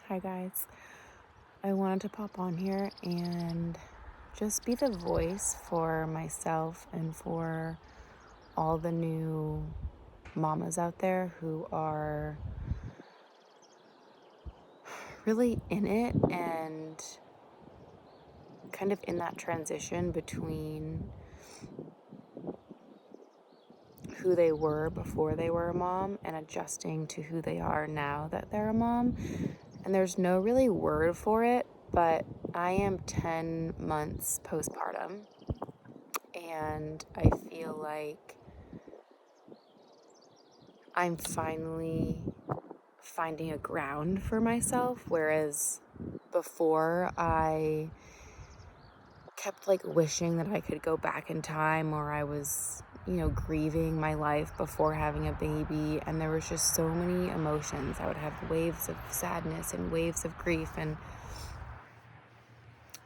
Hi guys. I wanted to pop on here and just be the voice for myself and for all the new mamas out there who are really in it and kind of in that transition between who they were before they were a mom and adjusting to who they are now that they're a mom. And there's no really word for it, but I am 10 months postpartum, and I feel like I'm finally finding a ground for myself, whereas before I kept wishing that I could go back in time, or I was grieving my life before having a baby, and there was just so many emotions. I would have waves of sadness and waves of grief, and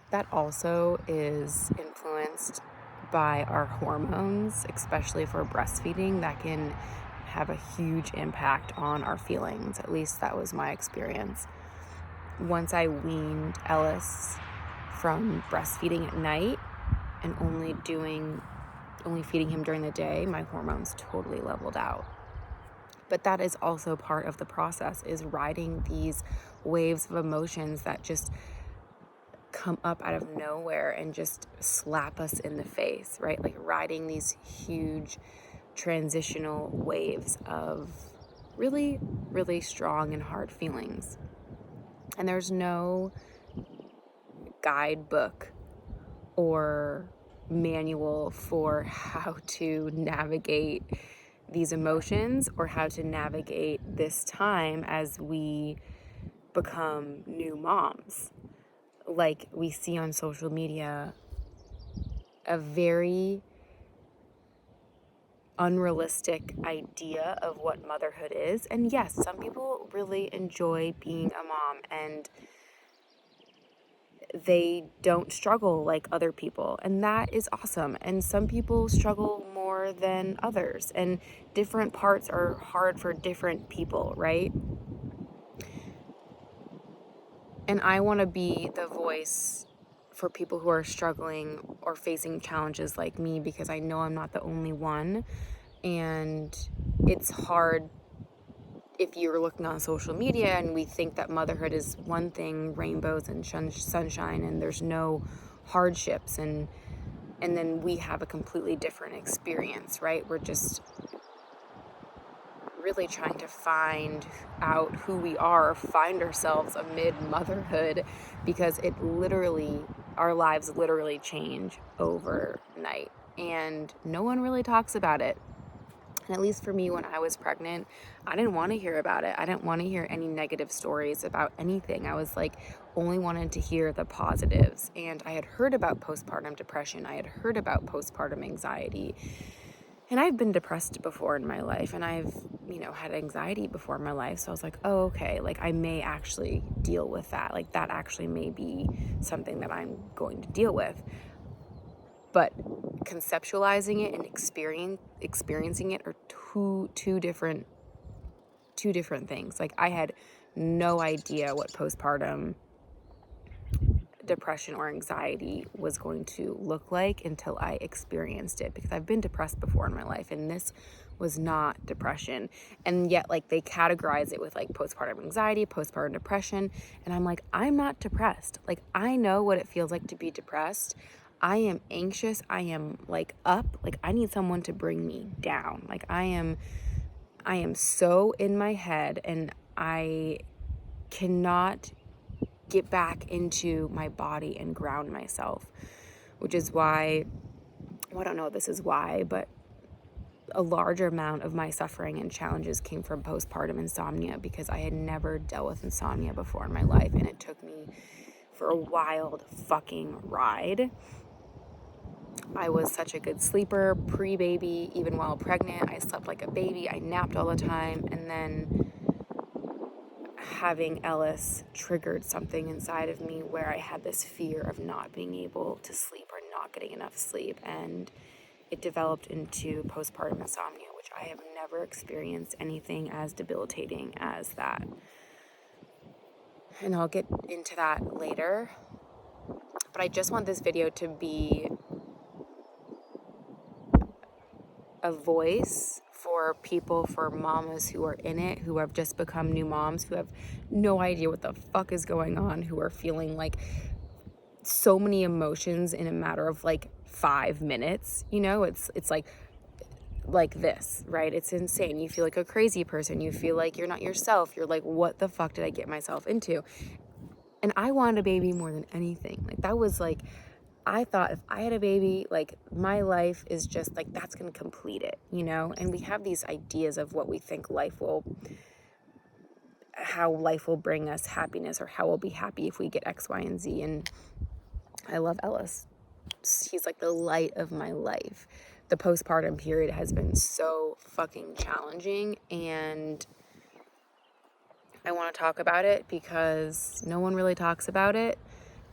that also is influenced by our hormones, especially for breastfeeding. That can have a huge impact on our feelings. At least that was my experience. Once I weaned Ellis from breastfeeding at night and only feeding him during the day, my hormones totally leveled out. But that is also part of the process, is riding these waves of emotions that just come up out of nowhere and just slap us in the face, right? Like riding these huge transitional waves of really, really strong and hard feelings. And there's no guidebook or manual for how to navigate these emotions or how to navigate this time as we become new moms. Like we see on social media, a very unrealistic idea of what motherhood is. And yes, some people really enjoy being a mom and they don't struggle like other people, and that is awesome. And some people struggle more than others, and different parts are hard for different people, right? And I want to be the voice for people who are struggling or facing challenges like me, because I know I'm not the only one. And it's hard if you're looking on social media and we think that motherhood is one thing, rainbows and sunshine, and there's no hardships, and then we have a completely different experience, right? We're just really trying to find out who we are, find ourselves amid motherhood, because our lives literally change overnight, and no one really talks about it. And at least for me, when I was pregnant, I didn't want to hear about it. I didn't want to hear any negative stories about anything. I was only wanted to hear the positives. And I had heard about postpartum depression. I had heard about postpartum anxiety. And I've been depressed before in my life, and I've, had anxiety before in my life. So I was like, oh, okay, I may actually deal with that. That actually may be something that I'm going to deal with. But conceptualizing it and experiencing it are two different things. I had no idea what postpartum depression or anxiety was going to look like until I experienced it, because I've been depressed before in my life, and this was not depression. And yet they categorize it with postpartum anxiety, postpartum depression, and I'm I'm not depressed. I know what it feels like to be depressed. I am anxious. I am up. I need someone to bring me down. I am so in my head, and I cannot get back into my body and ground myself, which is why, well, I don't know if this is why, but a larger amount of my suffering and challenges came from postpartum insomnia, because I had never dealt with insomnia before in my life, and it took me for a wild fucking ride. I was such a good sleeper pre-baby. Even while pregnant, I slept like a baby. I napped all the time. And then having Ellis triggered something inside of me where I had this fear of not being able to sleep or not getting enough sleep. And it developed into postpartum insomnia, which I have never experienced anything as debilitating as that. and I'll get into that later. But I just want this video to be a voice for people, for mamas who are in it, who have just become new moms, who have no idea what the fuck is going on, who are feeling like so many emotions in a matter of like 5 minutes. You know, it's like this, right? It's insane. You feel like a crazy person. You feel like you're not yourself. You're like, what the fuck did I get myself into? And I wanted a baby more than anything. Like, that was like, I thought if I had a baby, like, my life is just like, that's going to complete it, you know? And we have these ideas of what we think how life will bring us happiness, or how we'll be happy if we get X, Y, and Z. And I love Ellis. He's like the light of my life. The postpartum period has been so fucking challenging, and I want to talk about it because no one really talks about it,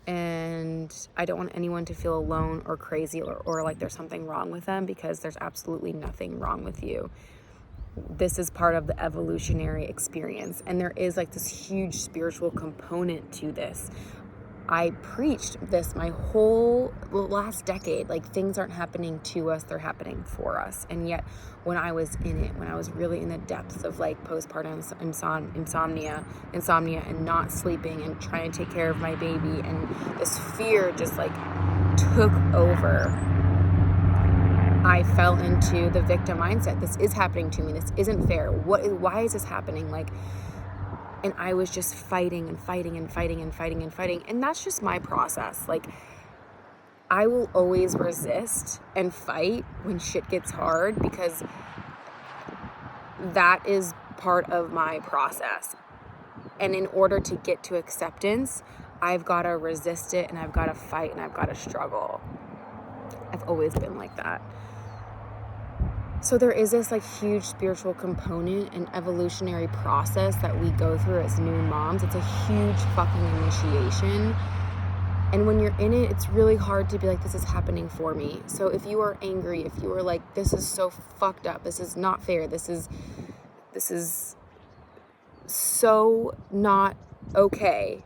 and I don't want anyone to feel alone or crazy or like there's something wrong with them, because there's absolutely nothing wrong with you. This is part of the evolutionary experience, and there is like this huge spiritual component to this. I preached this my whole last decade. Like, things aren't happening to us, they're happening for us. And yet when I was in it, when I was really in the depths of like postpartum insomnia and not sleeping and trying to take care of my baby, and this fear just like took over, I fell into the victim mindset. This is happening to me. This isn't fair. Why is this happening? Like, and I was just fighting and fighting and fighting and fighting and fighting. And that's just my process. Like, I will always resist and fight when shit gets hard, because that is part of my process. And in order to get to acceptance, I've got to resist it, and I've got to fight, and I've got to struggle. I've always been like that. So there is this like huge spiritual component and evolutionary process that we go through as new moms. It's a huge fucking initiation. And when you're in it, it's really hard to be like, this is happening for me. So if you are angry, if you are like, this is so fucked up, this is not fair, this is so not okay,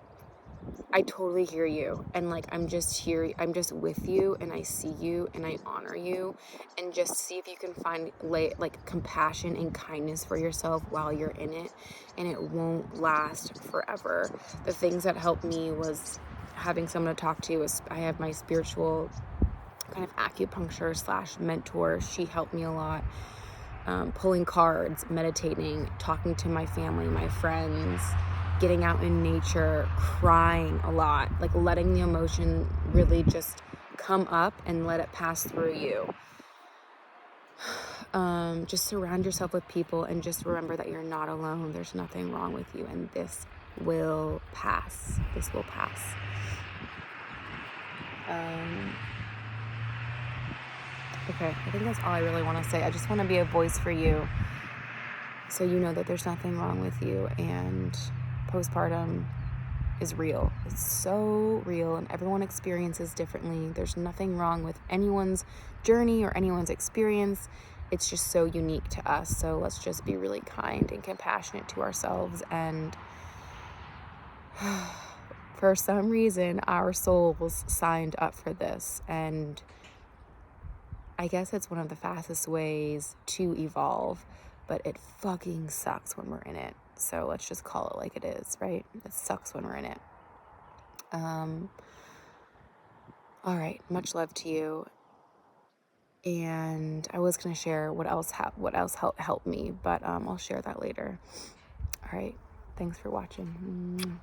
I totally hear you. And like, I'm just here, I'm just with you, and I see you, and I honor you, and just see if you can find like compassion and kindness for yourself while you're in it, and it won't last forever. The things that helped me was having someone to talk to. I have my spiritual kind of acupuncture / mentor. She helped me a lot. Pulling cards, meditating, talking to my family, my friends, getting out in nature, crying a lot, like letting the emotion really just come up and let it pass through you. Just surround yourself with people, and just remember that you're not alone. There's nothing wrong with you, and this will pass. This will pass. Okay, I think that's all I really want to say. I just want to be a voice for you, so you know that there's nothing wrong with you, and postpartum is real. It's so real, and everyone experiences differently. There's nothing wrong with anyone's journey or anyone's experience. It's just so unique to us. So let's just be really kind and compassionate to ourselves. And for some reason, our souls signed up for this, and I guess it's one of the fastest ways to evolve, but it fucking sucks when we're in it. So let's just call it like it is, right? It sucks when we're in it. All right, much love to you. And I was gonna share what else helped me, but I'll share that later. All right, thanks for watching.